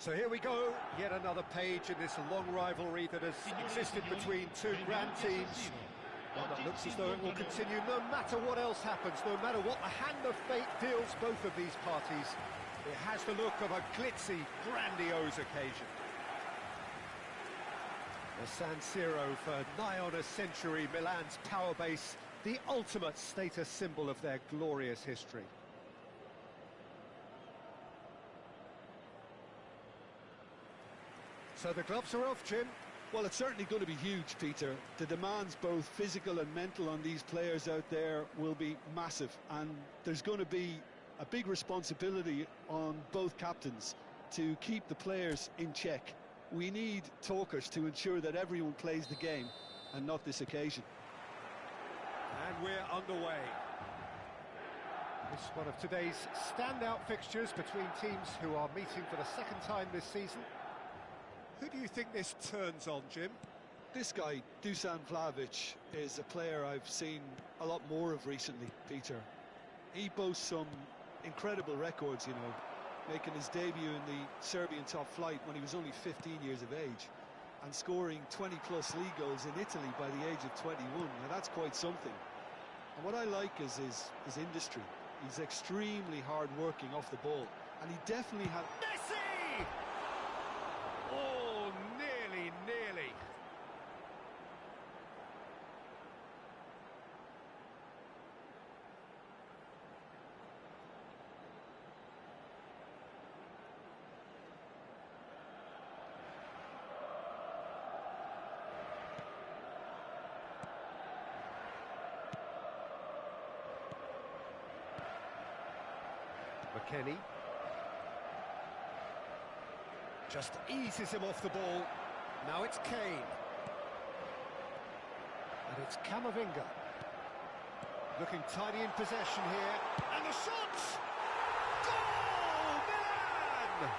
So here we go, yet another page in this long rivalry that has existed between two grand teams. One that looks as though it will continue no matter what else happens, no matter what the hand of fate deals both of these parties. It has the look of a glitzy, grandiose occasion. The San Siro for nigh on a century, Milan's power base, the ultimate status symbol of their glorious history. So the gloves are off, Jim. Well, it's certainly going to be huge, Peter. The demands, both physical and mental, on these players out there will be massive, and there's going to be a big responsibility on both captains to keep the players in check. We need talkers to ensure that everyone plays the game and not this occasion. And we're underway. This is one of today's standout fixtures between teams who are meeting for the second time this season. Who do you think this turns on, Jim? This guy, Dusan Vlahovic, is a player I've seen a lot more of recently, Peter. He boasts some incredible records, you know, making his debut in the Serbian top flight when he was only 15 years of age, and scoring 20-plus league goals in Italy by the age of 21. Now, that's quite something. And what I like is his industry. He's extremely hard-working off the ball, and he definitely has... Messi! Oh, nearly. McKennie just eases him off the ball. Now it's Kane. And it's Camavinga. Looking tidy in possession here. And the shot! Goal! Milan!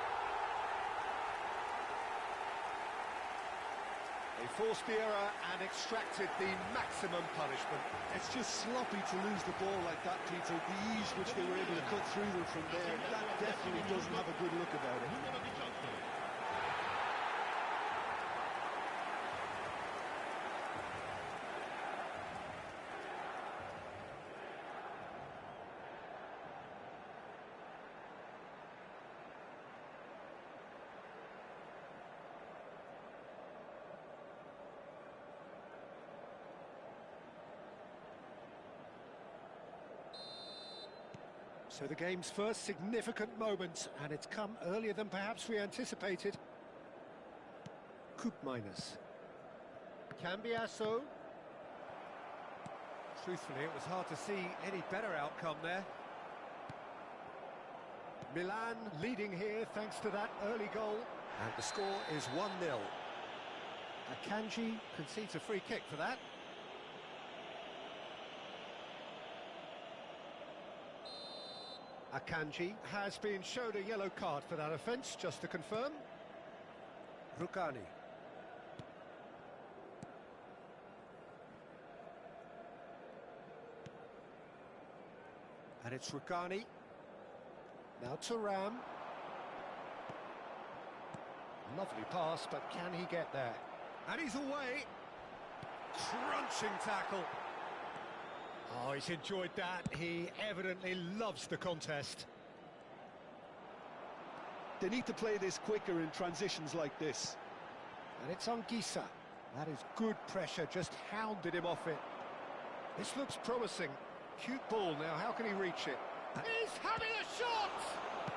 They forced the error and extracted the maximum punishment. It's just sloppy to lose the ball like that, Peter. The ease which they were able to cut through them from there, that definitely doesn't have a good look about it. So the game's first significant moment, and it's come earlier than perhaps we anticipated. Koopmeiners. Cambiasso. Truthfully, it was hard to see any better outcome there. Milan leading here thanks to that early goal. And the score is 1-0. Akanji concedes a free kick for that. Akanji has been shown a yellow card for that offence, just to confirm. Rugani. And it's Rugani. Now Thuram. Lovely pass, but can he get there? And he's away. Crunching tackle. Oh, he's enjoyed that. He evidently loves the contest. They need to play this quicker in transitions like this. And it's on Gisa. That is good pressure, just hounded him off it. This looks promising. Cute ball now, how can he reach it? He's having a shot!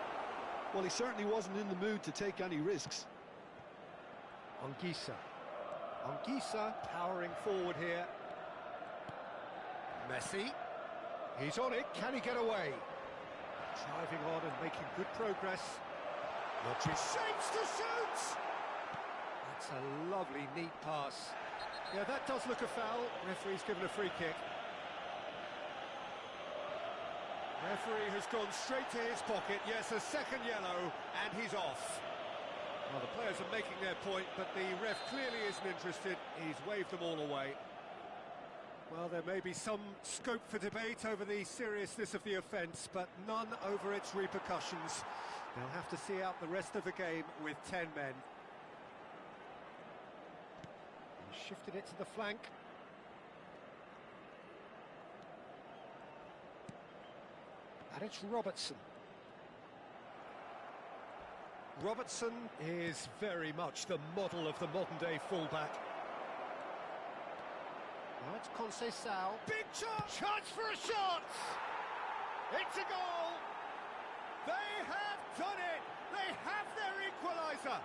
Well, he certainly wasn't in the mood to take any risks. Anguissa. Anguissa powering forward here. Messi. He's on it, can he get away? Driving on and making good progress. He shapes to shoot! That's a lovely, neat pass. Yeah, that does look a foul. Referee's given a free kick. Referee has gone straight to his pocket. Yes, a second yellow, and he's off. Well, the players are making their point, but the ref clearly isn't interested. He's waved them all away. Well, there may be some scope for debate over the seriousness of the offence, but none over its repercussions. They'll have to see out the rest of the game with 10 men. He's shifted it to the flank. And it's Robertson. Robertson is very much the model of the modern-day fullback. Now it's Conceição. Big chance! Chance for a shot! It's a goal! They have done it! They have their equaliser!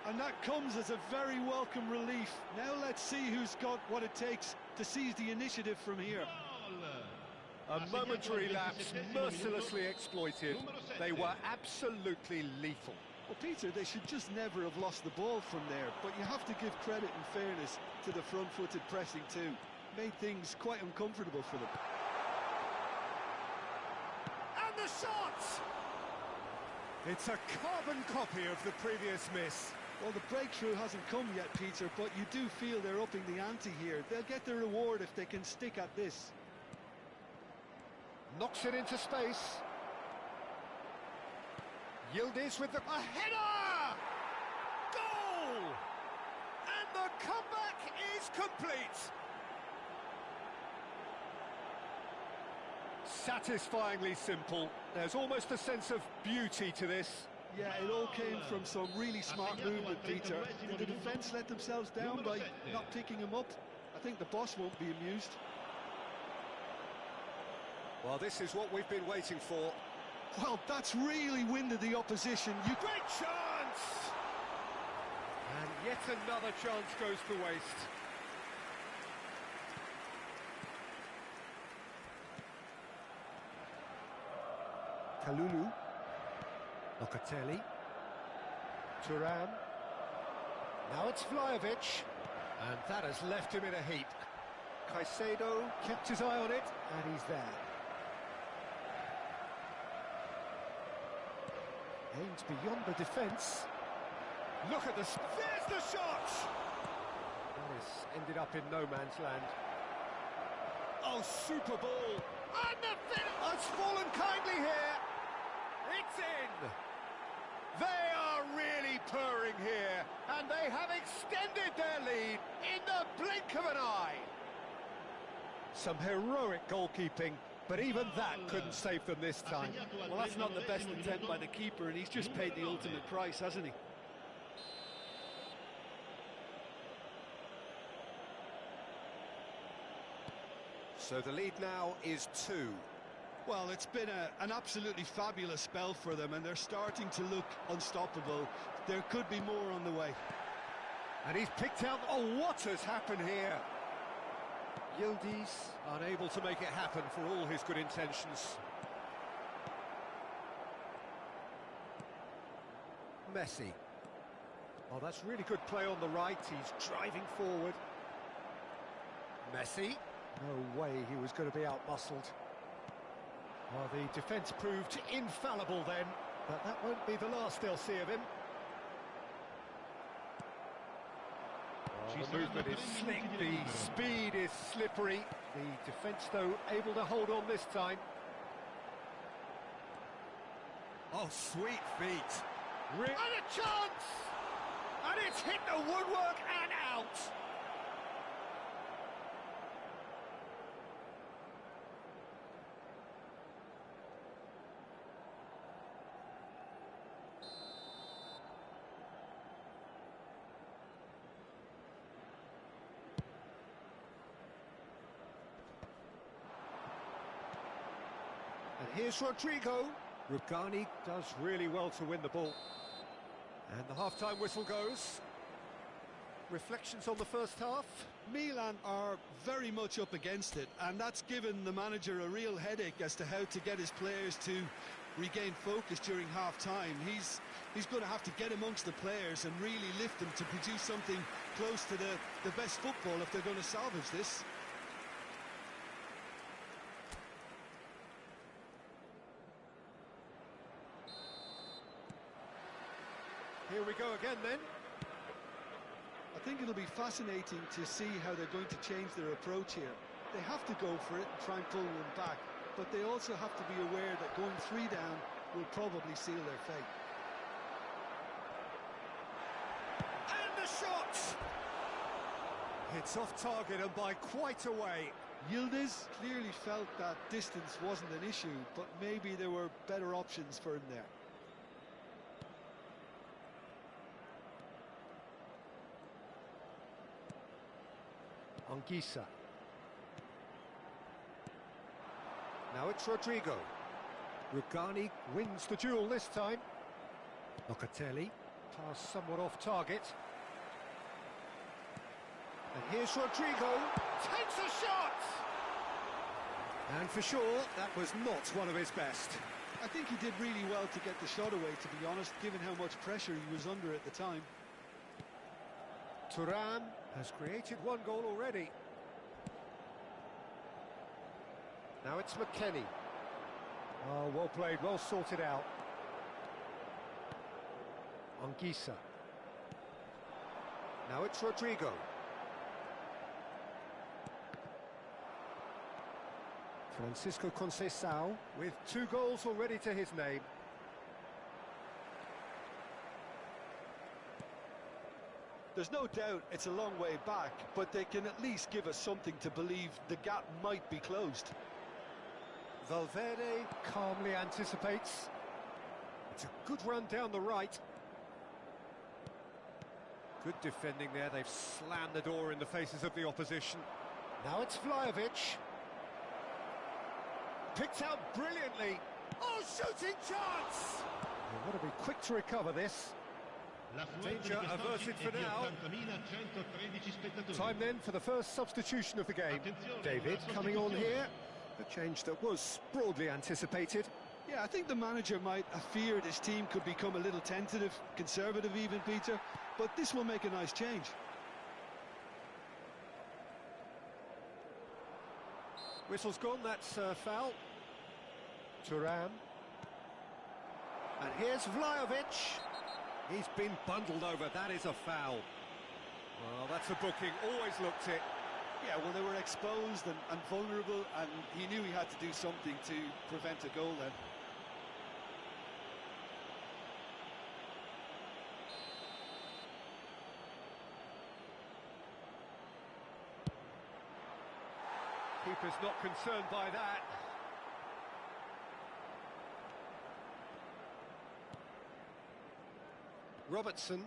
And that comes as a very welcome relief. Now let's see who's got what it takes to seize the initiative from here. A momentary lapse, mercilessly exploited. They were absolutely lethal. Well, Peter, they should just never have lost the ball from there, but you have to give credit and fairness to the front-footed pressing too. Made things quite uncomfortable for them. And the shot! It's a carbon copy of the previous miss. Well, the breakthrough hasn't come yet, Peter, but you do feel they're upping the ante here. They'll get their reward if they can stick at this. Knocks it into space. Yildiz with a header! Goal! And the comeback is complete. Satisfyingly simple. There's almost a sense of beauty to this. Yeah, it all came from some really smart movement, Peter. Did the defence let themselves down by not picking him up? I think the boss won't be amused. Well, this is what we've been waiting for. Well, that's really winded the opposition. Great chance! And yet another chance goes to waste. Kalulu. Locatelli. Thuram. Now it's Vlahovic. And that has left him in a heap. Caicedo kept his eye on it, and he's there. Aimed beyond the defence. Look at this. There's the shot! That has ended up in no man's land. Oh, super ball. And the finish! It's fallen kindly here. It's in. They are really purring here, and they have extended their lead in the blink of an eye. Some heroic goalkeeping, but even that couldn't save them this time. Well, that's not the best attempt by the keeper, and he's just paid the ultimate price, hasn't he? So the lead now is 2. Well, it's been an absolutely fabulous spell for them, and they're starting to look unstoppable. There could be more on the way. And he's picked out... Oh, what has happened here? Yildiz unable to make it happen for all his good intentions. Messi. Oh, that's really good play on the right. He's driving forward. Messi. No way he was going to be out-muscled. Well, the defence proved infallible then, but that won't be the last they'll see of him. The movement is slick, the speed is slippery. The defence, though, able to hold on this time. Oh, sweet feet. And a chance! And it's hit the woodwork and out! And here's Rodrigo. Rugani does really well to win the ball. And the half-time whistle goes. Reflections on the first half? Milan are very much up against it, and that's given the manager a real headache as to how to get his players to regain focus during half-time. He's going to have to get amongst the players and really lift them to produce something close to the best football if they're going to salvage this. Here we go again then. I think it'll be fascinating to see how they're going to change their approach here. They have to go for it and try and pull one back, but they also have to be aware that going 3 down will probably seal their fate. And the shot! It's off target and by quite a way. Yildiz clearly felt that distance wasn't an issue, but maybe there were better options for him there. Anguissa. Now it's Rodrigo. Rugani wins the duel this time. Locatelli, pass somewhat off target. And here's Rodrigo, takes a shot! And for sure, that was not one of his best. I think he did really well to get the shot away, to be honest, given how much pressure he was under at the time. Thuram has created one goal already. Now it's McKennie. Oh, well played, well sorted out. Anguissa. Now it's Rodrigo. Francisco Conceição with 2 goals already to his name. There's no doubt it's a long way back, but they can at least give us something to believe the gap might be closed. Valverde calmly anticipates. It's a good run down the right. Good defending there, they've slammed the door in the faces of the opposition. Now it's Vlahovic. Picked out brilliantly. Oh, shooting chance! They want to be quick to recover this. Danger averted for now. Time then for the first substitution of the game. David coming on here. A change that was broadly anticipated. Yeah, I think the manager might have feared his team could become a little tentative, conservative even, Peter, but this will make a nice change. Whistle's gone, that's foul. Thuram. And here's Vlahovic. He's been bundled over, that is a foul. Well, that's a booking, always looked it. Yeah, well, they were exposed and vulnerable, and he knew he had to do something to prevent a goal then. Keeper's not concerned by that. Robertson.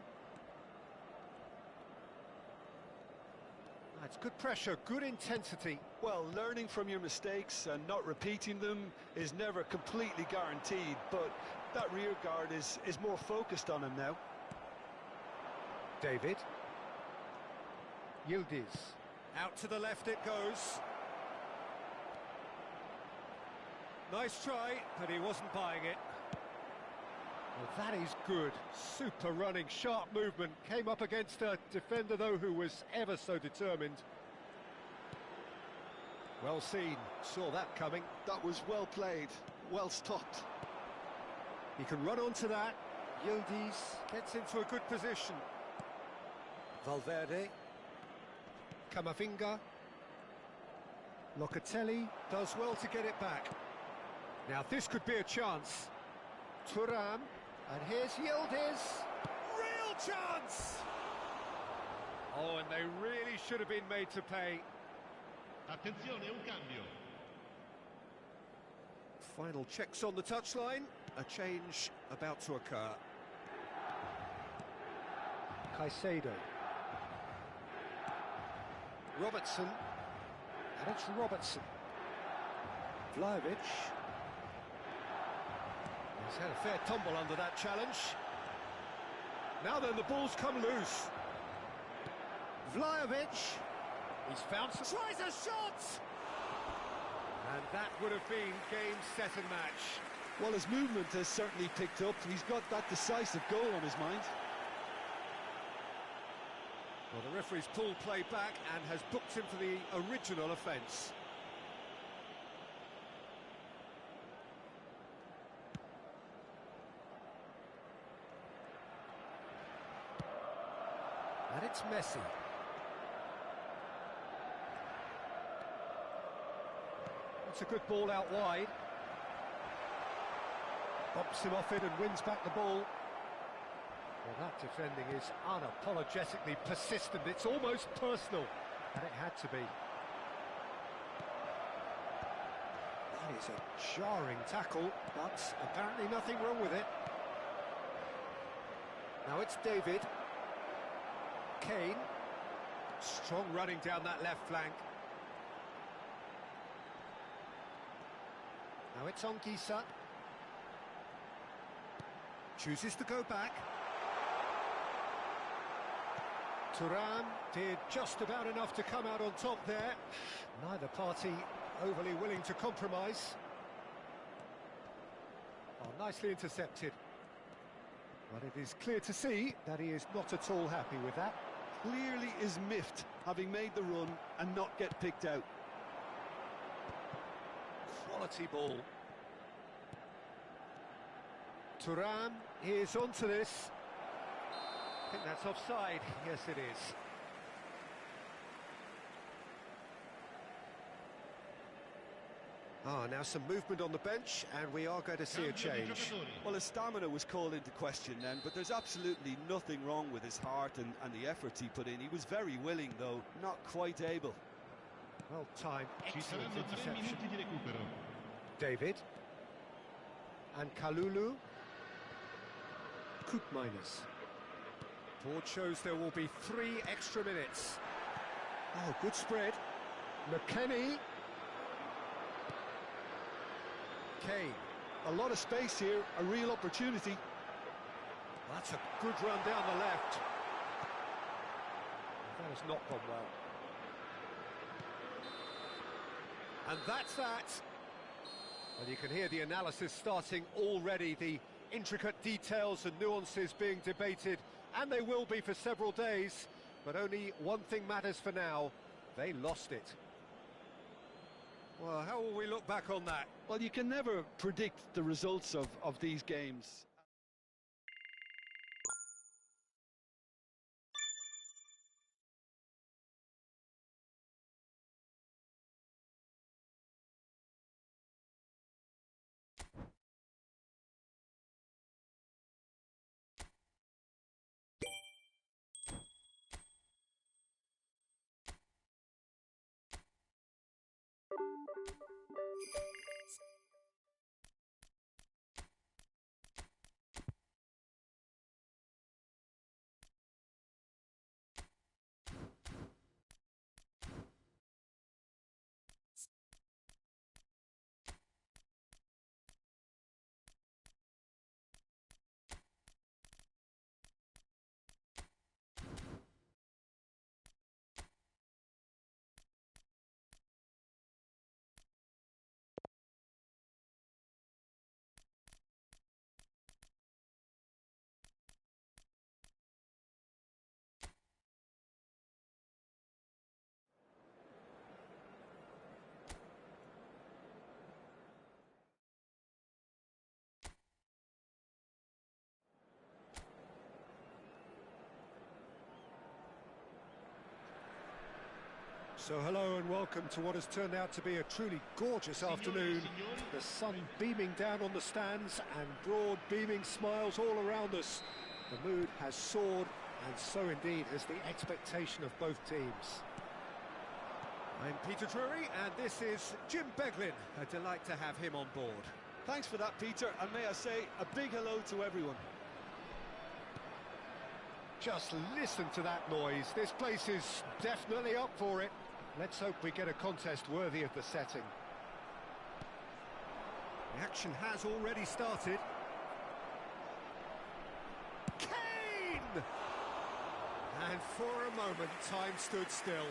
That's good pressure, good intensity. Well, learning from your mistakes and not repeating them is never completely guaranteed, but that rear guard is more focused on him now. David. Yildiz. Out to the left it goes. Nice try, but he wasn't buying it. Well, that is good. Super running, sharp movement. Came up against a defender, though, who was ever so determined. Well seen. Saw that coming. That was well played. Well stopped. He can run onto that. Yildiz gets into a good position. Valverde. Camavinga. Locatelli does well to get it back. Now this could be a chance. Thuram. And here's Yildiz. Real chance! Oh, and they really should have been made to pay. Attenzione, un cambio. Final checks on the touchline. A change about to occur. Caicedo. Robertson. And it's Robertson. Vlahovic. He's had a fair tumble under that challenge. Now then, the ball's come loose. Vlahovic. He's found some... Tries a shot! And that would have been game, set and match. Well, his movement has certainly picked up. He's got that decisive goal on his mind. Well, the referee's pulled play back and has booked him for the original offence. And it's Messi. It's a good ball out wide. Bops him off it and wins back the ball. Well, that defending is unapologetically persistent. It's almost personal, and it had to be. That is a jarring tackle, but apparently nothing wrong with it. Now it's David. Kane. Strong running down that left flank. Now it's Anguissa. Chooses to go back. Thuram did just about enough to come out on top there. Neither party overly willing to compromise. Oh, nicely intercepted. But it is clear to see that he is not at all happy with that. Clearly is miffed, having made the run and not get picked out. Quality ball. Thuram is onto this. I think that's offside. Yes, it is. Now some movement on the bench, and we are going to see a change. Well, his stamina was called into question then, but there's absolutely nothing wrong with his heart and the efforts he put in. He was very willing, though, not quite able. Well timed, excellent interception. David. And Kalulu. Koopmeiners. Board shows there will be 3 extra minutes. Oh, good spread. McKennie. Kane. A lot of space here, a real opportunity. That's a good run down the left. That has not gone well. And that's that. Well, you can hear the analysis starting already, the intricate details and nuances being debated, and they will be for several days. But only one thing matters for now: they lost it. Well, how will we look back on that? Well, you can never predict the results of these games. So hello and welcome to what has turned out to be a truly gorgeous afternoon. The sun beaming down on the stands and broad beaming smiles all around us. The mood has soared, and so indeed has the expectation of both teams. I'm Peter Drury, and this is Jim Beglin. A delight to have him on board. Thanks for that, Peter, and may I say a big hello to everyone. Just listen to that noise. This place is definitely up for it. Let's hope we get a contest worthy of the setting. The action has already started. Kane! And for a moment, time stood still.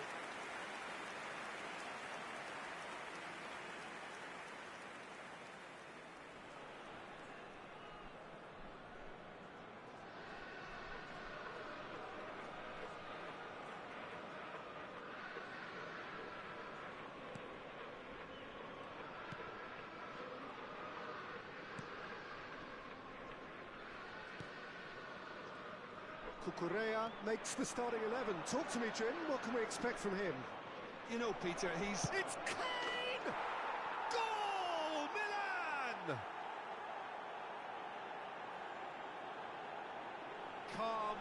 Cucurella makes the starting 11. Talk to me, Jim. What can we expect from him? You know, Peter, It's Kane! Goal! Milan!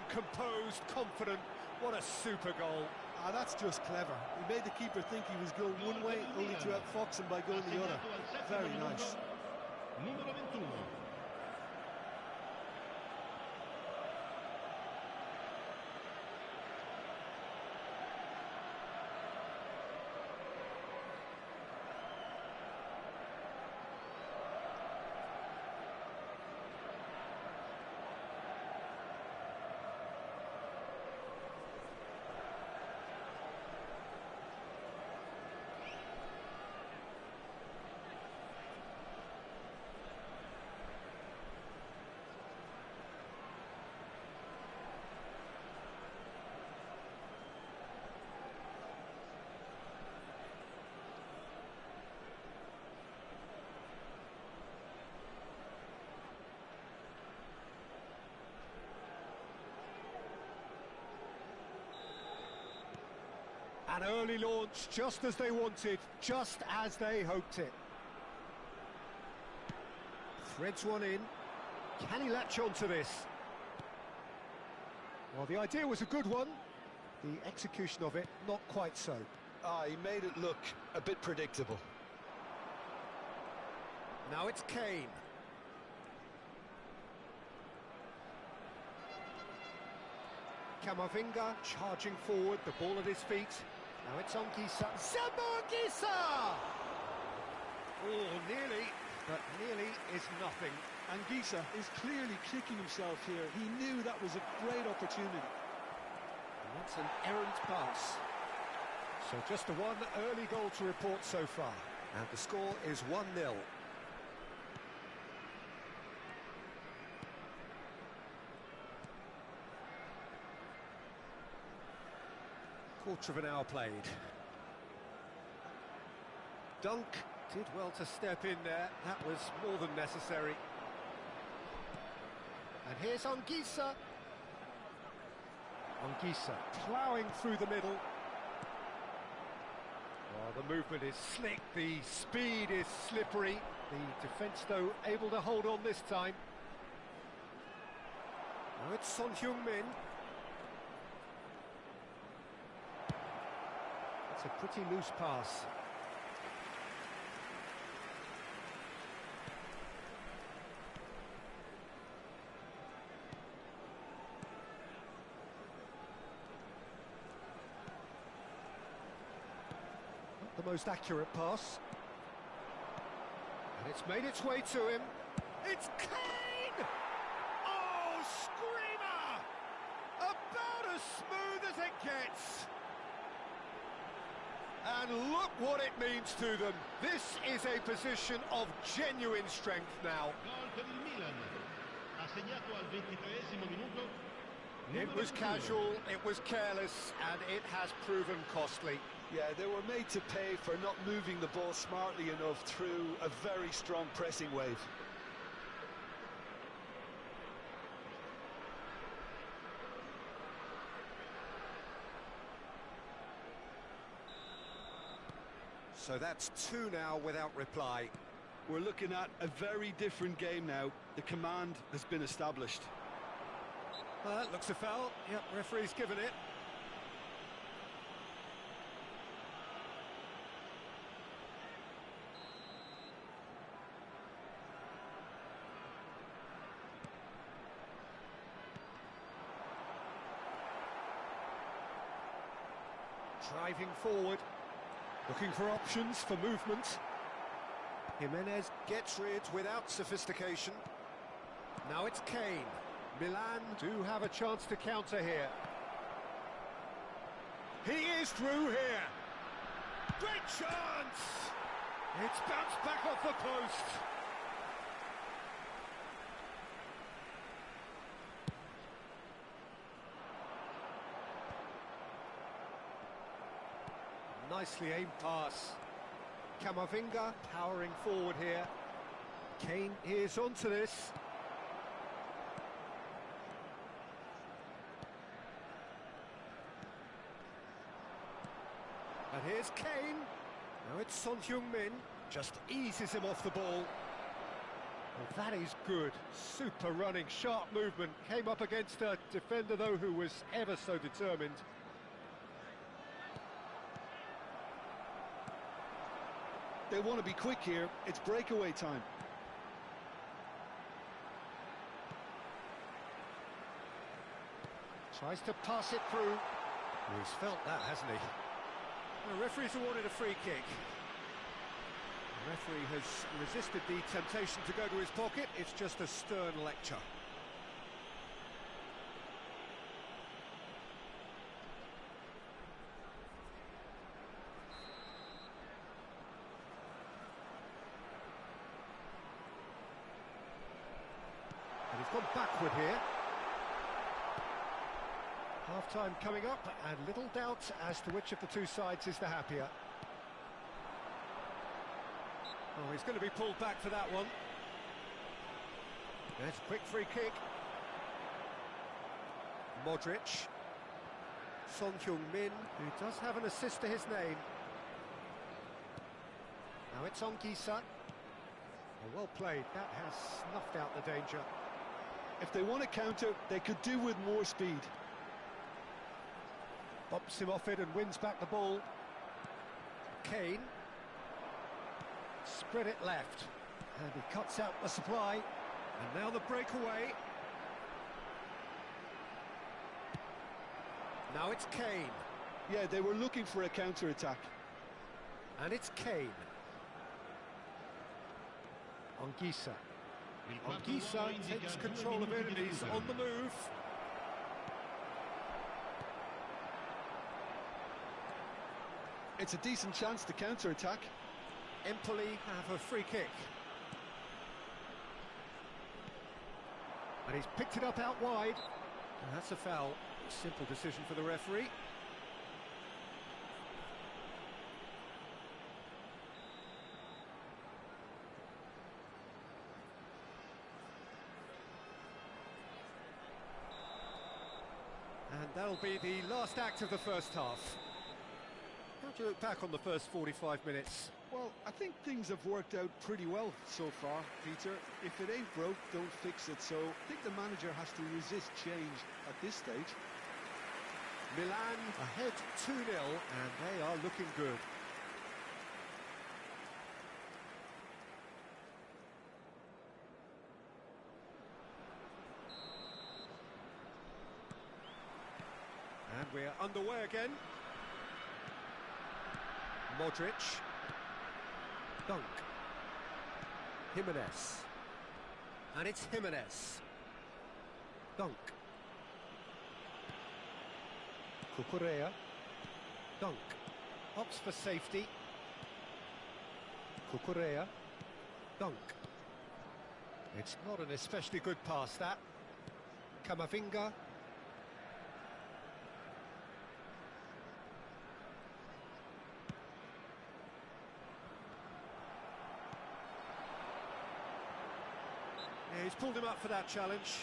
composed, confident. What a super goal. Ah, that's just clever. He made the keeper think he was going one way, only to outfox him by going the other. Very nice. Numero 21. An early launch, just as they wanted, just as they hoped it. Threads one in. Can he latch onto this? Well, the idea was a good one. The execution of it, not quite so. Ah, he made it look a bit predictable. Now it's Kane. Camavinga charging forward, the ball at his feet. Now it's Anguissa. Anguissa! Oh, nearly, but nearly is nothing. Anguissa is clearly kicking himself here. He knew that was a great opportunity. And that's an errant pass. So just the one early goal to report so far. And the score is 1-0. Quarter of an hour played. Dunk did well to step in there. That was more than necessary. And here's Anguissa. Anguissa ploughing through the middle. Oh, the movement is slick, the speed is slippery. The defence, though, able to hold on this time. Now it's Son Heung-min. It's a pretty loose pass. Not the most accurate pass. And it's made its way to him. It's Kane! Oh, screamer! About as smooth as it gets. And look what it means to them. This is a position of genuine strength now. Gol per il Milan. Ha segnato al 23esimo minuto. It was casual, it was careless, and it has proven costly. Yeah, they were made to pay for not moving the ball smartly enough through a very strong pressing wave. So that's two now without reply. We're looking at a very different game now. The command has been established. That looks a foul. Yep, referee's given it. Driving forward. Looking for options for movement. Jimenez gets rid without sophistication. Now it's Kane. Milan do have a chance to counter here. He is through here. Great chance! It's bounced back off the post. Nicely aimed pass. Camavinga powering forward here. Kane is onto this. And here's Kane. Now it's Son Heung-min. Just eases him off the ball. Well, that is good. Super running, sharp movement. Came up against a defender, though, who was ever so determined. They want to be quick here. It's breakaway time. Tries to pass it through. Well, he's felt that, hasn't he? The referee's awarded a free kick. The referee has resisted the temptation to go to his pocket. It's just a stern lecture. And he's gone backward here. Half-time coming up, and little doubt as to which of the two sides is the happier. Oh, he's going to be pulled back for that one. There's a quick free kick. Modric. Son Heung-min, who does have an assist to his name. Now it's Anguissa. Oh, well played. That has snuffed out the danger. If they want to counter, they could do with more speed. Bumps him off it and wins back the ball. Kane. Spread it left. And he cuts out the supply. And now the breakaway. Now it's Kane. Yeah, they were looking for a counter-attack. And it's Kane. Anguissa. Anguissa takes control of it and he's on the move. It's a decent chance to counter-attack. Empoli have a free kick. And he's picked it up out wide. And that's a foul. Simple decision for the referee. And that'll be the last act of the first half. How do you look back on the first 45 minutes? Well, I think things have worked out pretty well so far, Peter. If it ain't broke, don't fix it. So I think the manager has to resist change at this stage. Milan ahead 2-0, and they are looking good. And we're underway again. Modric. Dunk. Jimenez. And it's Jimenez. Dunk. Cucurella. Dunk. Opts for safety. Cucurella. Dunk. It's not an especially good pass, that. Camavinga. Yeah, he's pulled him up for that challenge.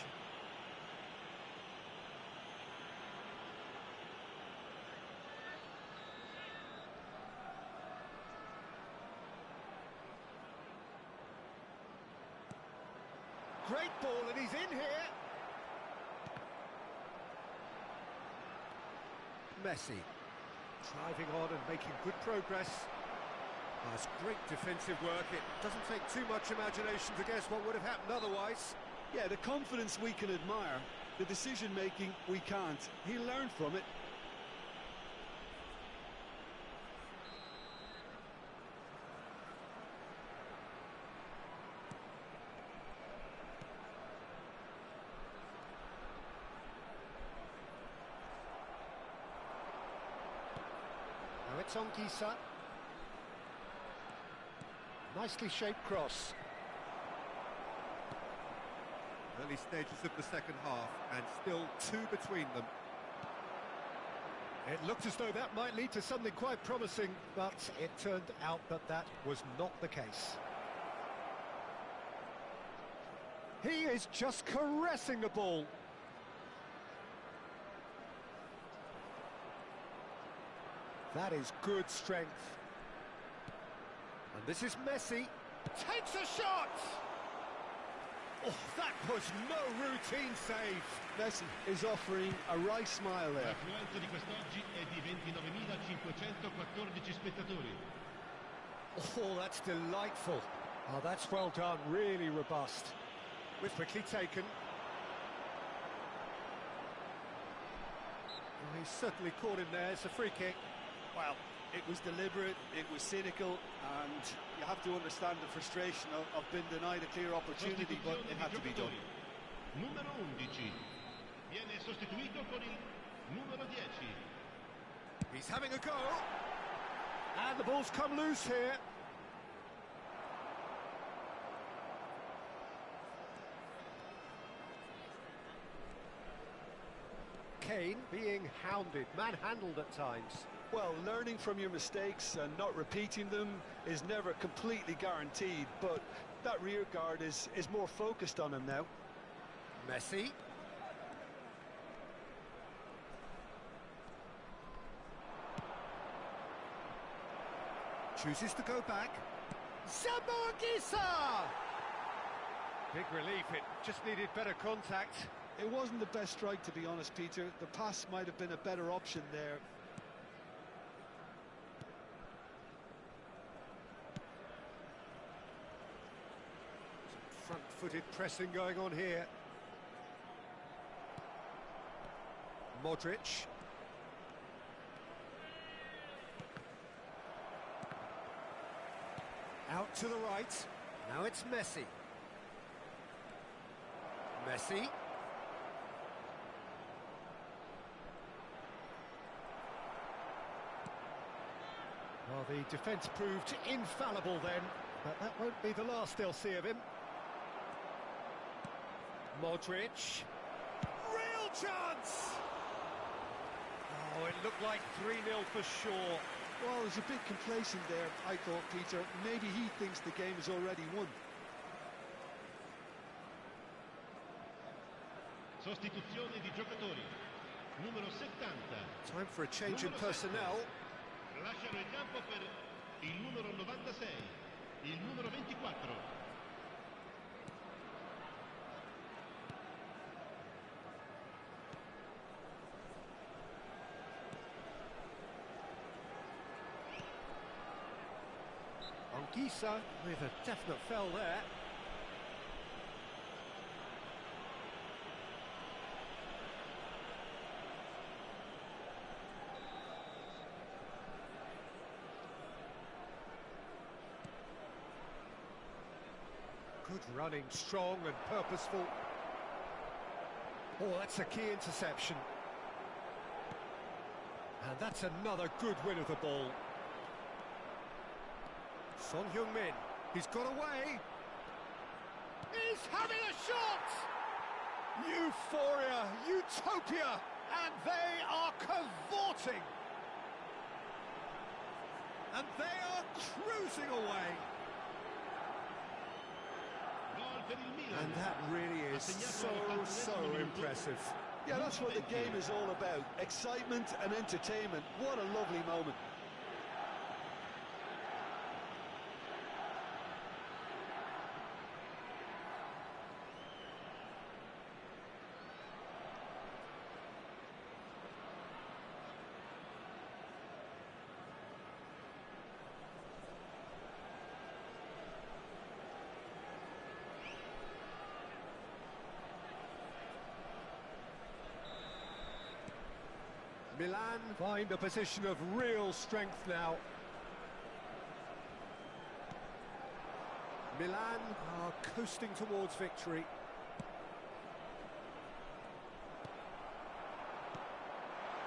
Great ball, and he's in here. Messi driving on and making good progress. That's great defensive work. It doesn't take too much imagination to guess what would have happened otherwise. Yeah, the confidence we can admire, the decision-making we can't. He learned from it. Now it's Anguissa. Nicely shaped cross. Early stages of the second half, and still two between them. It looked as though that might lead to something quite promising, but it turned out that that was not the case. He is just caressing the ball. That is good strength. And this is Messi. Takes a shot! Oh, that was no routine save. Messi is offering a right smile there. L'affluenza di quest'oggi è di 29.514 spettatori. Oh, that's delightful. Oh, that's well done, really robust. We're quickly taken. Oh, he's certainly caught him there, it's a free kick. Well, it was deliberate, it was cynical, and you have to understand the frustration of being denied a clear opportunity, but it had to be done. Numero 11. Viene sostituito con il numero 10. He's having a go. And the ball's come loose here. Kane being hounded, manhandled at times. Well, learning from your mistakes and not repeating them is never completely guaranteed, but that rear guard is more focused on him now. Messi. Chooses to go back. Zamboanguissa! Big relief, it just needed better contact. It wasn't the best strike, to be honest, Peter. The pass might have been a better option there. Some front-footed pressing going on here. Modric. Out to the right. Now it's Messi. Messi. Well, the defence proved infallible then, but that won't be the last they'll see of him. Modric. Real chance! Oh, it looked like 3-0 for sure. Well, it was a bit complacent there, I thought, Peter. Maybe he thinks the game is already won. Sostituzione di giocatori. Numero 70. Time for a change in personnel. Lasciano il campo per il numero 96, il numero 24. Anguissa with a definite foul there. Good running, strong and purposeful. Oh, that's a key interception. And that's another good win of the ball. Son Heung-min, he's got away. He's having a shot! Euphoria, utopia, and they are cavorting. And they are cruising away. And that really is so impressive. Yeah, that's what the game is all about. Excitement and entertainment. What a lovely moment. Milan find a position of real strength now. Milan are coasting towards victory.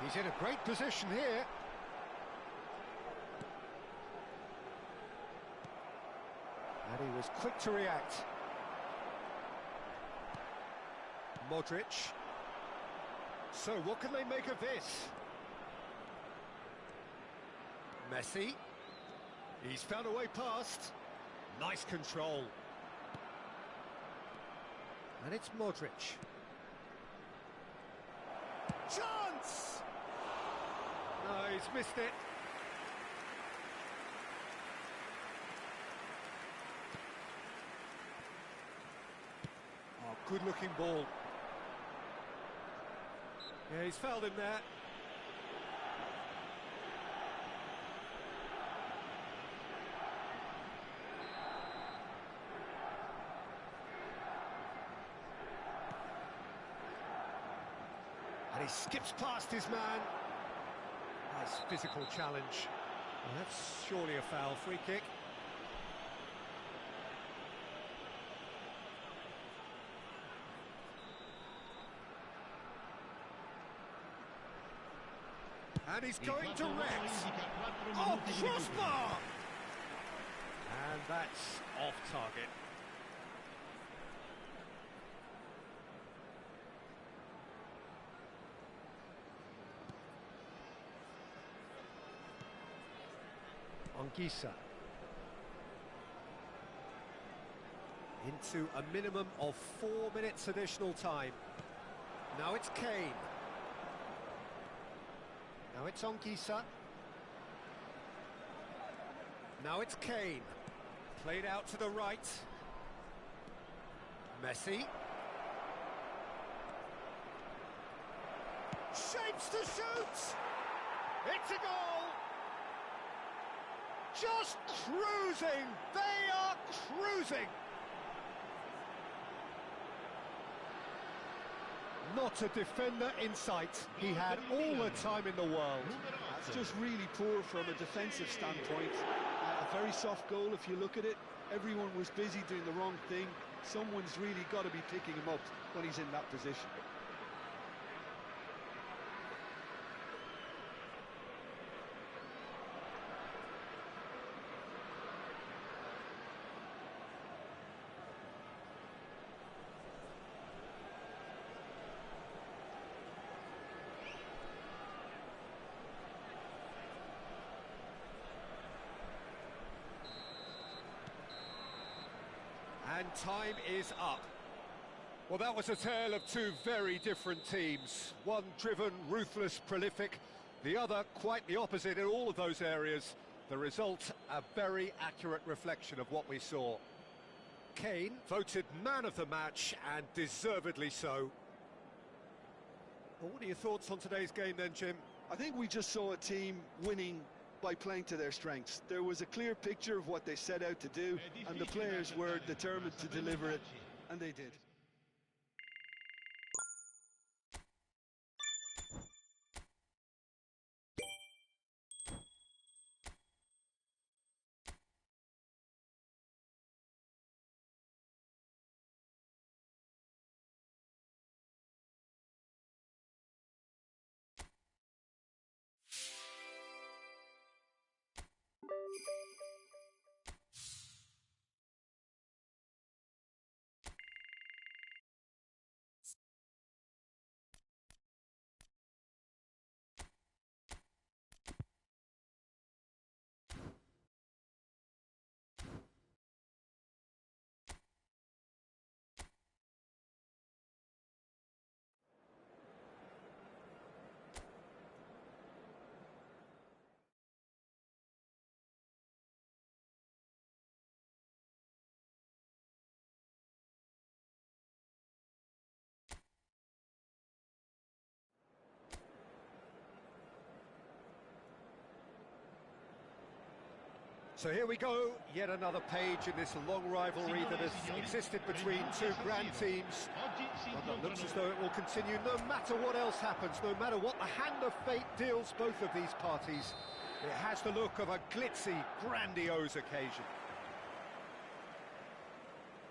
He's in a great position here. And he was quick to react. Modric. So what can they make of this? Messi. He's found a way past. Nice control. And it's Modric. Chance! No, he's missed it. good-looking ball. Yeah, he's fouled him there. And he skips past his man. Nice physical challenge. Well, that's surely a foul. Free kick. And he's going direct. Oh, crossbar! And that's off target. Anguissa. Into a minimum of 4 minutes additional time. Now it's Kane. Now it's Anguissa. Now it's Kane. Played out to the right. Messi. Shapes to shoot! It's a goal! Just cruising! They are cruising! Not a defender in sight. He had all the time in the world. That's just really poor from a defensive standpoint. A very soft goal if you look at it. Everyone was busy doing the wrong thing. Someone's really got to be picking him up when he's in that position. And time is up. Well, that was a tale of two very different teams. One driven, ruthless, prolific. The other quite the opposite in all of those areas. The result, a very accurate reflection of what we saw. Kane voted man of the match, and deservedly so. Well, what are your thoughts on today's game then, Jim? I think we just saw a team winning by playing to their strengths. There was a clear picture of what they set out to do, and the players were determined to deliver it, and they did. So here we go, yet another page in this long rivalry that has existed between two grand teams. One that looks as though it will continue no matter what else happens, no matter what the hand of fate deals both of these parties. It has the look of a glitzy, grandiose occasion.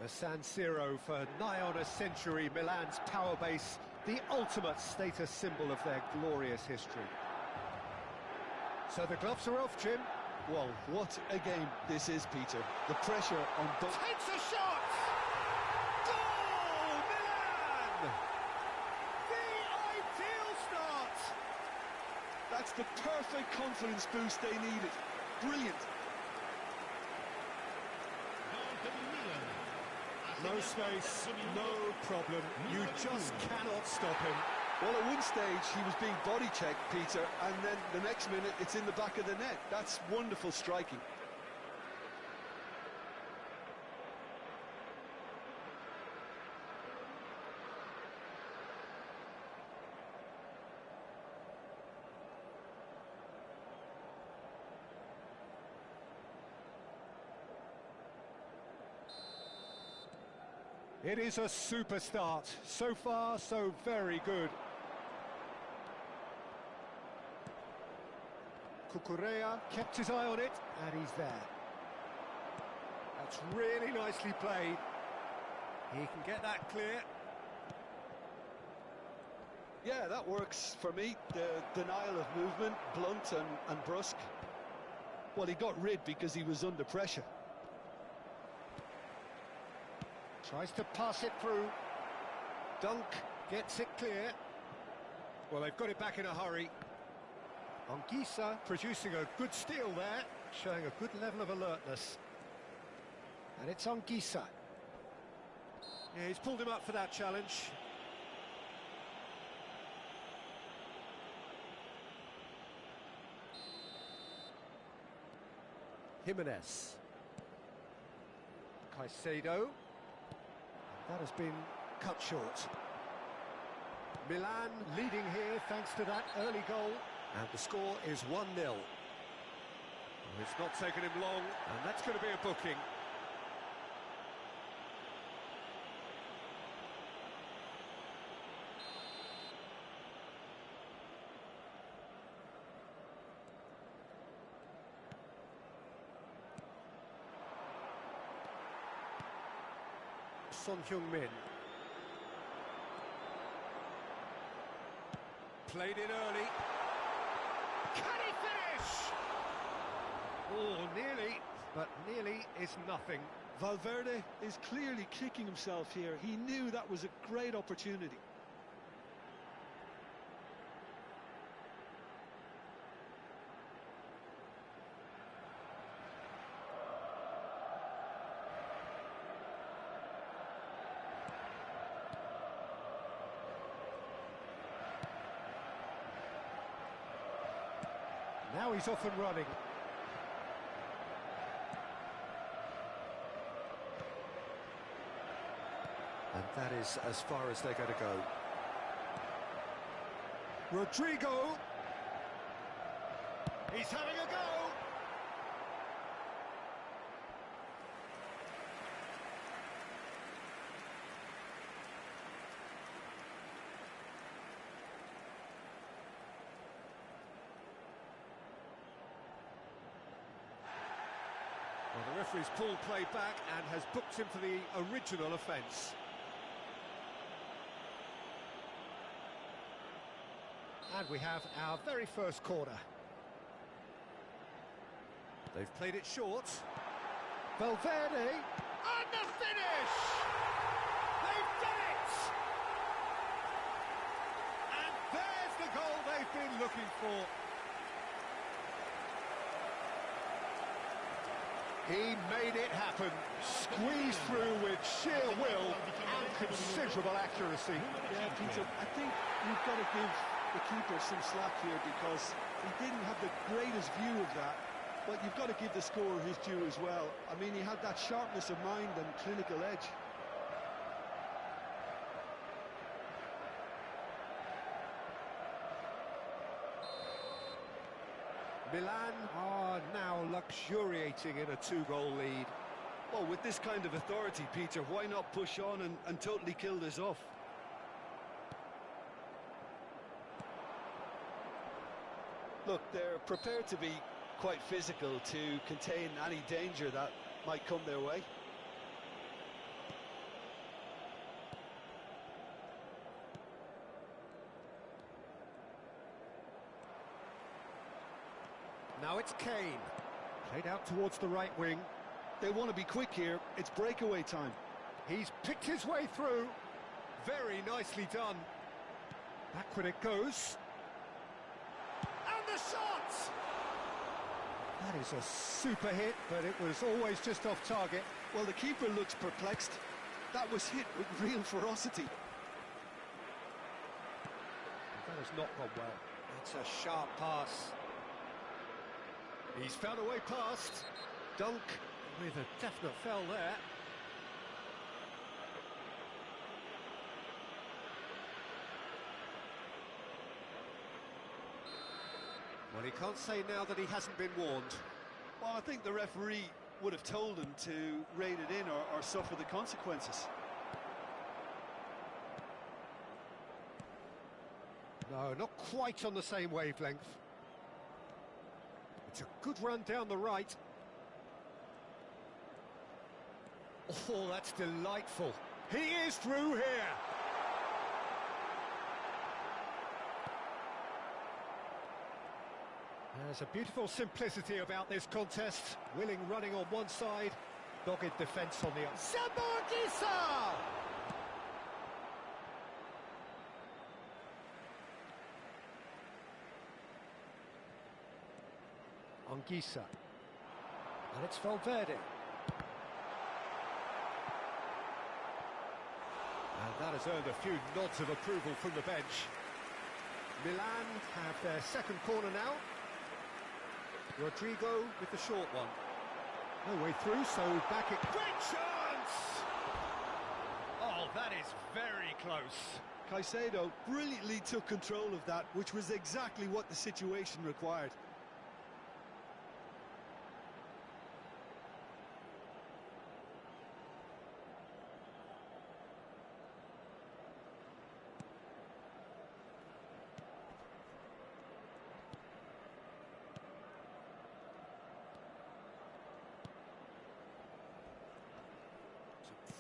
The San Siro, for nigh on a century, Milan's power base, the ultimate status symbol of their glorious history. So the gloves are off, Jim. Well, what a game this is, Peter. The pressure on both... Takes a shot! Goal, Milan! The ideal start! That's the perfect confidence boost they needed. Brilliant. No space, no problem. You just cannot stop him. Well, at one stage, he was being body checked, Peter, and then the next minute, it's in the back of the net. That's wonderful striking. It is a super start. So far, so very good. Cucurella kept his eye on it, and he's there. That's really nicely played. He can get that clear. Yeah, that works for me. The denial of movement, blunt and brusque. Well, he got rid because he was under pressure. Tries to pass it through. Dunk gets it clear. Well, they've got it back in a hurry. Anguissa producing a good steal there, showing a good level of alertness. And it's Anguissa. Yeah, he's pulled him up for that challenge. Jimenez. Caicedo. That has been cut short. Milan leading here thanks to that early goal. And the score is 1-0. It's not taken him long, and that's going to be a booking. Son Heung-min. Played it early. Can he finish? Oh, nearly, but nearly is nothing. Valverde is clearly kicking himself here. He knew that was a great opportunity. Now he's off and running. And that is as far as they're going to go. Rodrigo. He's having a go. Well, the referee's pulled play back and has booked him for the original offence. And we have our very first corner. They've played it short. Valverde. And the finish! They've done it! And there's the goal they've been looking for. He made it happen, squeezed through with sheer will and considerable accuracy. Yeah, Peter, I think you've got to give the keeper some slack here because he didn't have the greatest view of that, but you've got to give the scorer his due as well. I mean, he had that sharpness of mind and clinical edge. Milan are now luxuriating in a two-goal lead. Well, with this kind of authority, Peter, why not push on and totally kill this off? Look, they're prepared to be quite physical to contain any danger that might come their way. Now it's Kane. Played out towards the right wing. They want to be quick here. It's breakaway time. He's picked his way through. Very nicely done. Backward it goes. And the shot! That is a super hit, but it was always just off target. Well, the keeper looks perplexed. That was hit with real ferocity. That has not gone well. It's a sharp pass. He's found a way past. Dunk with a definite foul there. Well, he can't say now that he hasn't been warned. Well, I think the referee would have told him to rein it in or suffer the consequences. No, not quite on the same wavelength. It's a good run down the right. Oh, that's delightful. He is through here. There's a beautiful simplicity about this contest. Willing running on one side, dogged defence on the other. Zamorgisa! Anguissa. And it's Valverde. And that has earned a few nods of approval from the bench. Milan have their second corner now. Rodrigo with the short one. No way through, so back it... Great chance! Oh, that is very close. Caicedo brilliantly took control of that, which was exactly what the situation required.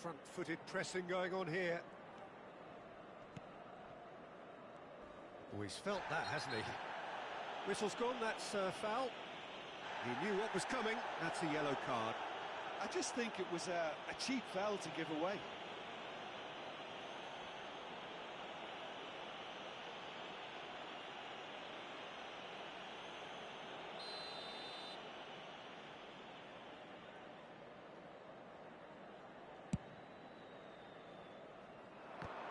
Front-footed pressing going on here. Oh, he's felt that, hasn't he? Whistle's gone, that's foul. He knew what was coming, that's a yellow card. I just think it was a cheap foul to give away.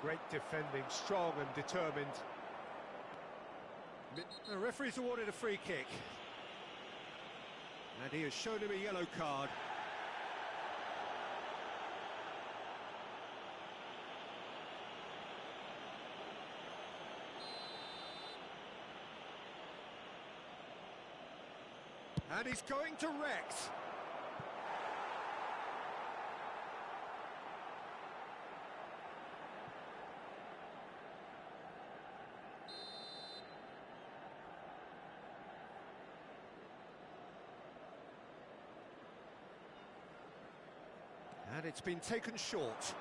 Great defending, strong and determined. The referee's awarded a free kick. And he has shown him a yellow card. And he's going to Rex. And it's been taken short.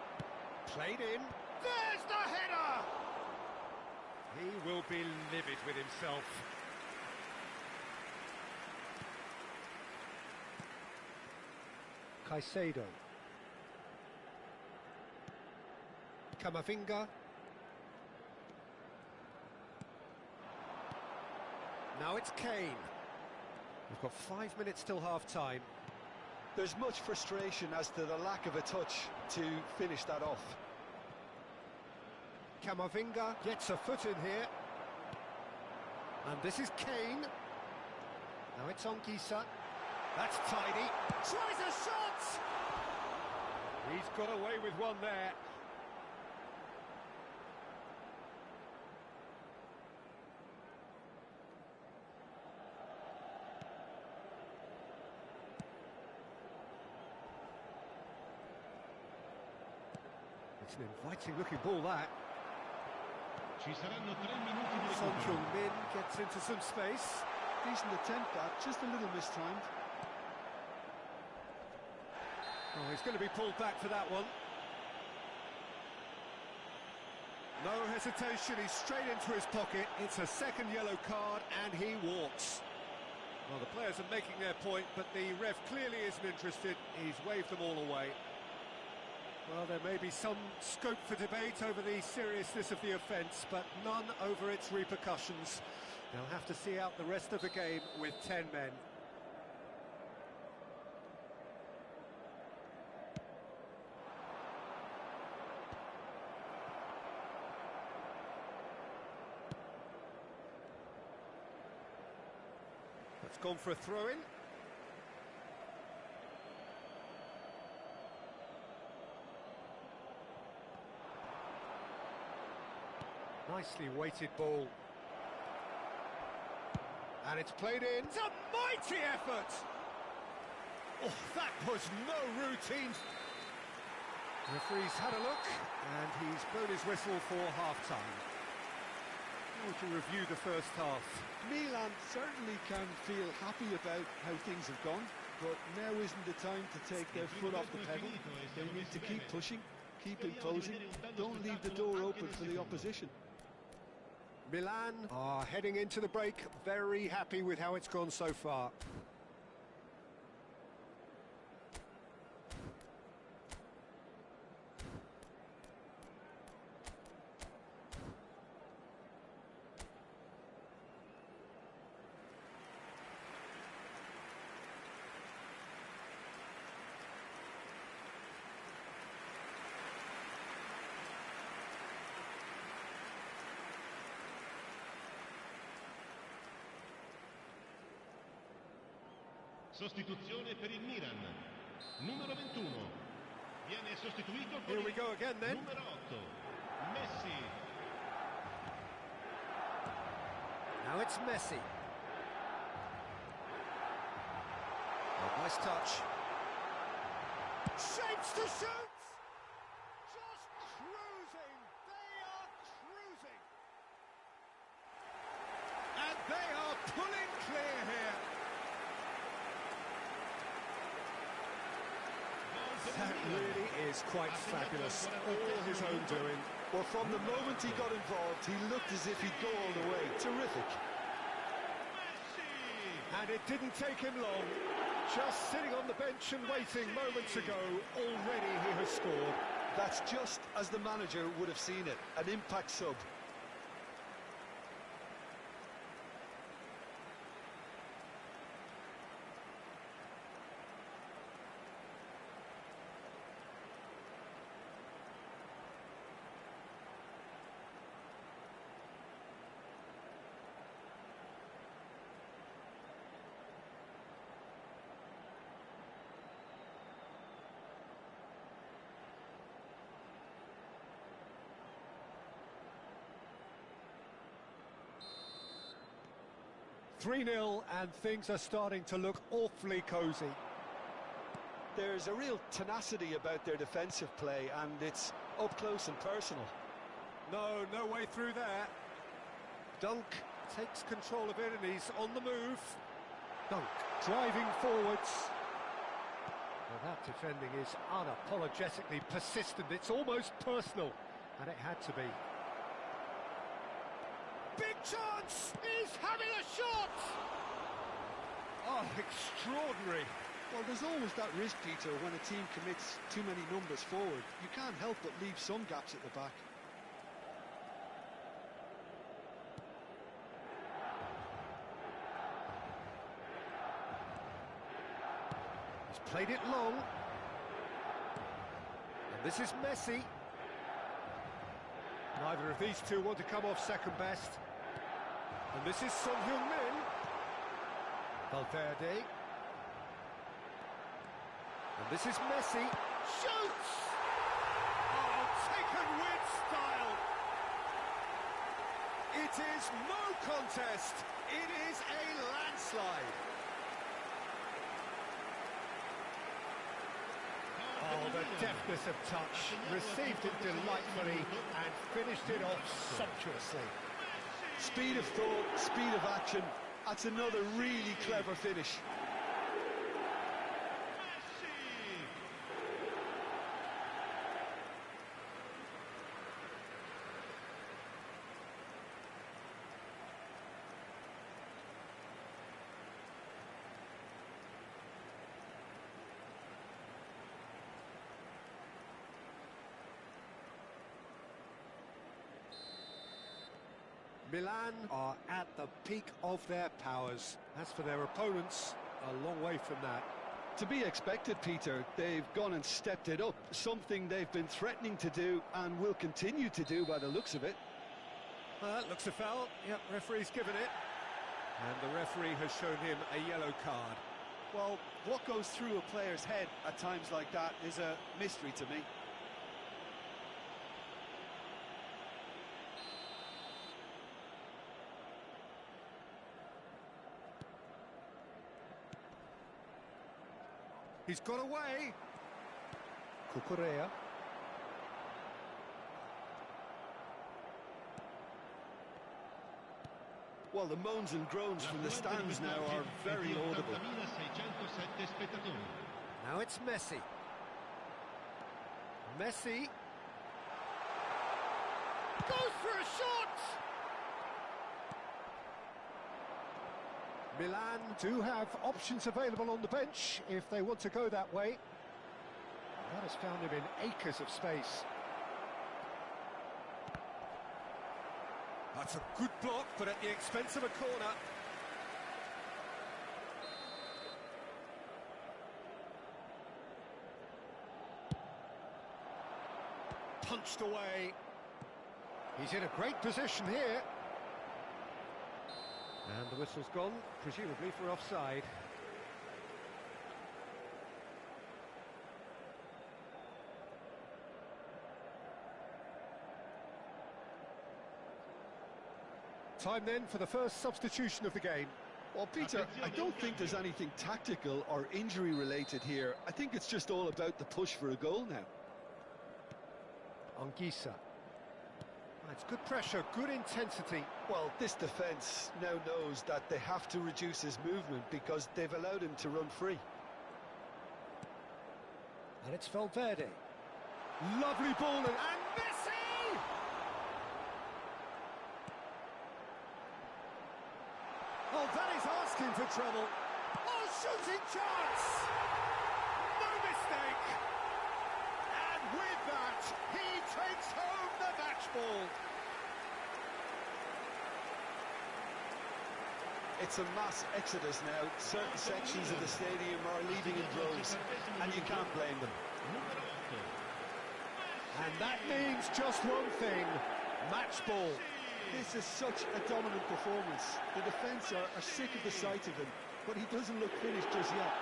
Played in. There's the header! He will be livid with himself. Caicedo. Camavinga. Now it's Kane. We've got 5 minutes till half-time. There's much frustration as to the lack of a touch to finish that off. Camavinga gets a foot in here. And this is Kane. Now it's Anguissa. That's tidy. Tries a shot! He's got away with one there. It's an inviting-looking ball, that. Ci saranno 3 minuti di Son recupero. Heung-min gets into some space. Decent attempt, that, just a little mistimed. Oh, he's going to be pulled back for that one. No hesitation, he's straight into his pocket. It's a second yellow card, and he walks. Well, the players are making their point, but the ref clearly isn't interested. He's waved them all away. Well, there may be some scope for debate over the seriousness of the offence, but none over its repercussions. They'll have to see out the rest of the game with 10 men. It's gone for a throw-in. Nicely weighted ball. And it's played in. It's a mighty effort! Oh, that was no routine. The referee's had a look, and he's blown his whistle for half-time. Oh, to review the first half. Milan certainly can feel happy about how things have gone, but now isn't the time to take their foot off the pedal. They need to keep pushing, keep imposing, don't leave the door open for the opposition. Milan are heading into the break, very happy with how it's gone so far. Sostituzione per il Milan. Numero 21. Viene sostituito con Here we go again then. numero 8. Messi. Now it's Messi. Oh, nice touch. Shapes to shoot! Just cruising. They are cruising. And they are pulling clear here. That really is quite fabulous. All his own doing. Well, from the moment he got involved, he looked as if he'd go all the way. Terrific. And it didn't take him long. Just sitting on the bench and waiting moments ago, already he has scored. That's just as the manager would have seen it, an impact sub. "3-0 and things are starting to look awfully cosy. There's a real tenacity about their defensive play, and it's up close and personal. No way through there. Dunk takes control of it and he's on the move. Dunk driving forwards. Well, that defending is unapologetically persistent. It's almost personal, and it had to be. Big chance! He's having a shot! Oh, extraordinary. Well, there's always that risk, Peter, when a team commits too many numbers forward. You can't help but leave some gaps at the back. He's played it long. And this is Messi. Neither of these two want to come off second best. And this is Son Heung-min. Valverde. And this is Messi. Shoots! Oh, taken with style. It is no contest. It is a landslide. Oh, the deftness of touch. Received it delightfully and finished it off sumptuously. Speed of thought, speed of action. That's another really clever finish. Milan are at the peak of their powers. As for their opponents, a long way from that. To be expected, Peter. They've gone and stepped it up, something they've been threatening to do and will continue to do by the looks of it. That looks a foul. Yep, referee's given it. And the referee has shown him a yellow card. Well, what goes through a player's head at times like that is a mystery to me. He's got away. Cucurella. Well, the moans and groans from the stands now are very audible. Now it's Messi. Messi goes for a shot! Milan do have options available on the bench if they want to go that way. That has found him in acres of space. That's a good block, but at the expense of a corner. Punched away. He's in a great position here. And the whistle's gone, presumably for offside. Time then for the first substitution of the game. Well, Peter, I don't think there's anything tactical or injury-related here. I think it's just all about the push for a goal now. Anguissa. It's good pressure, good intensity. Well, this defence now knows that they have to reduce his movement because they've allowed him to run free. And it's Valverde. Lovely ball and Messi! Oh, that is asking for trouble. Oh, shooting chance! No mistake! And with that, he takes home the match ball. It's a mass exodus now. Certain sections of the stadium are leaving in droves, and you can't blame them. And that means just one thing, match ball. This is such a dominant performance. The defence are sick of the sight of him, but he doesn't look finished just yet.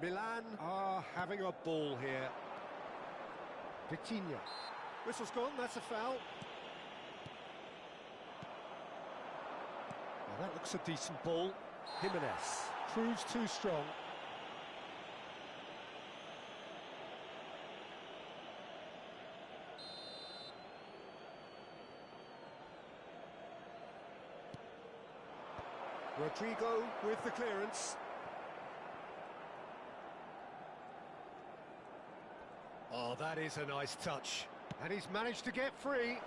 Milan are having a ball here. Vitinha. Whistle's gone, that's a foul. Well, that looks a decent ball. Jimenez proves too strong. Rodrigo with the clearance. Oh, that is a nice touch. And he's managed to get free.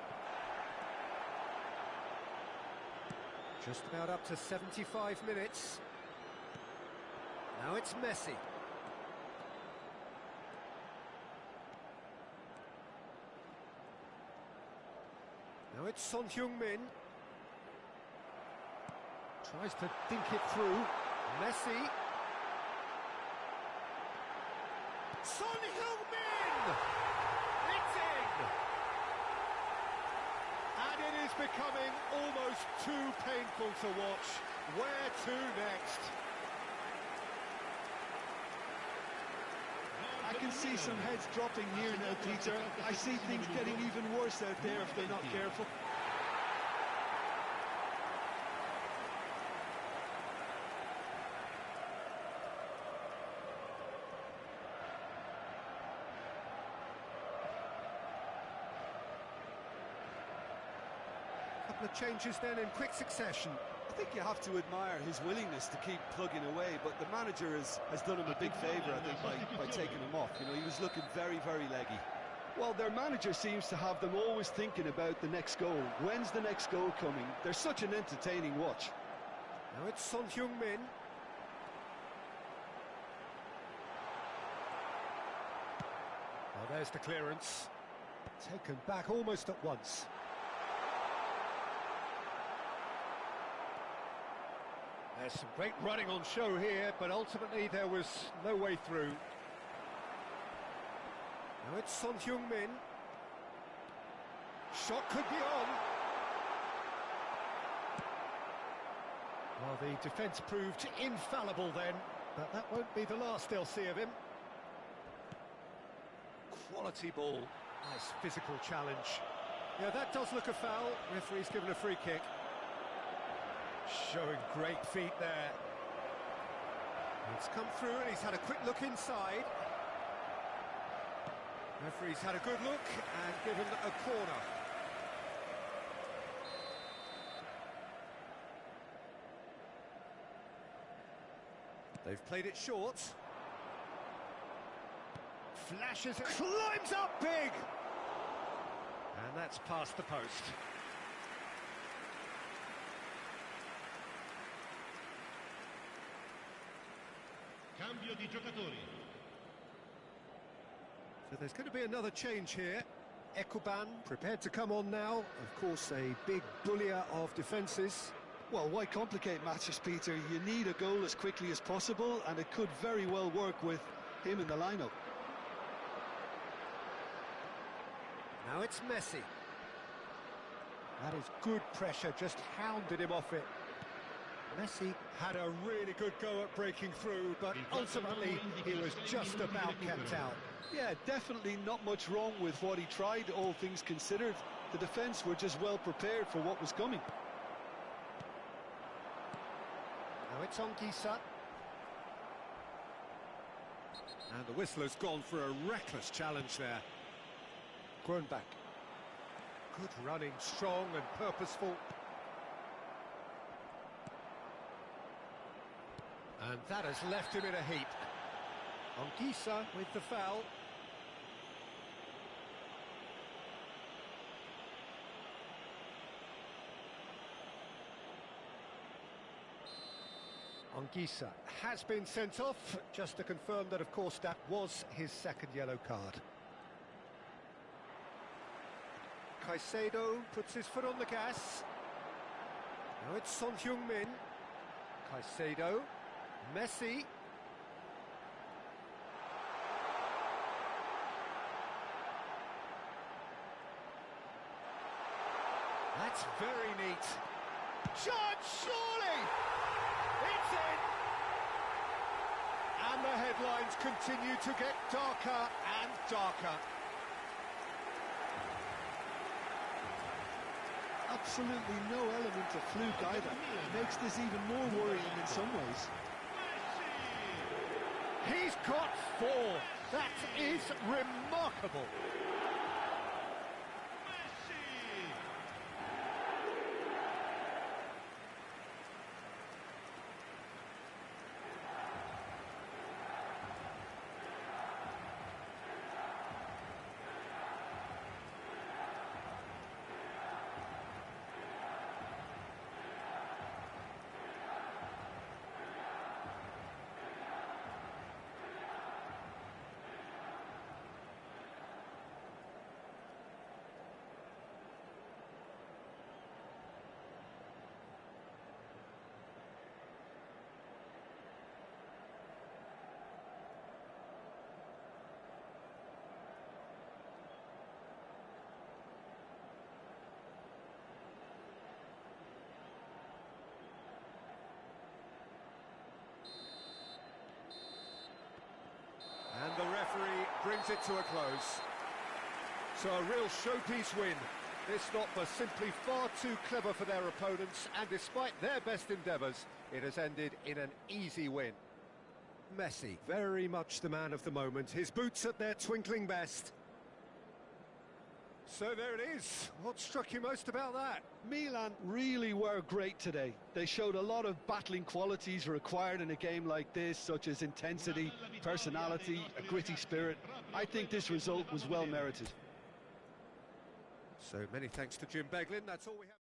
Just about up to 75 minutes. Now it's Messi. Now it's Son Heung-min. Tries to think it through. Messi. Son Heung-min! It's in! And it is becoming almost too painful to watch. Where to next? I can see some heads dropping here now, Peter. I see things getting even worse out there if they're not careful. Couple of changes then in quick succession. I think you have to admire his willingness to keep plugging away, but the manager has done him a big favour, I think, by taking him off. You know, he was looking very, very leggy. Well, their manager seems to have them always thinking about the next goal. When's the next goal coming? They're such an entertaining watch. Now it's Son Heung-min. Well, there's the clearance. Taken back almost at once. There's some great running on show here, but ultimately there was no way through. Now it's Son Heung-min. Shot could be on. Well, the defence proved infallible then, but that won't be the last they'll see of him. Quality ball. Nice physical challenge. Yeah, that does look a foul. Referee's given a free kick. Showing great feet there. It's come through and he's had a quick look inside. Referee's had a good look and given a corner. They've played it short. Flashes it, climbs up big! And that's past the post. Cambio di giocatori. So there's going to be another change here. Ekuban prepared to come on now. Of course, a big bullier of defences. Well, why complicate matters, Peter? You need a goal as quickly as possible, and it could very well work with him in the lineup. Now it's Messi. That is good pressure, just hounded him off it. Messi had a really good go at breaking through, but ultimately he was just about kept out. Yeah, definitely not much wrong with what he tried, all things considered. The defence were just well prepared for what was coming. Now it's Anguissa. And the whistler's gone for a reckless challenge there. Grönbach. Good running, strong and purposeful. And that has left him in a heap. Anguissa with the foul. Anguissa has been sent off, just to confirm that, of course, that was his second yellow card. Caicedo puts his foot on the gas. Now it's Son Heung-min. Caicedo. Messi. That's very neat. Shot, surely! It's in! And the headlines continue to get darker and darker. Absolutely no element of fluke either. Makes this even more worrying in some ways. He's got 4. That is remarkable. And the referee brings it to a close. So a real showpiece win. This lot was simply far too clever for their opponents, and despite their best endeavours, it has ended in an easy win. Messi, very much the man of the moment. His boots at their twinkling best. So there it is. What struck you most about that? Milan really were great today. They showed a lot of battling qualities required in a game like this, such as intensity, personality, a gritty spirit. I think this result was well merited. So many thanks to Jim Beglin. That's all we have.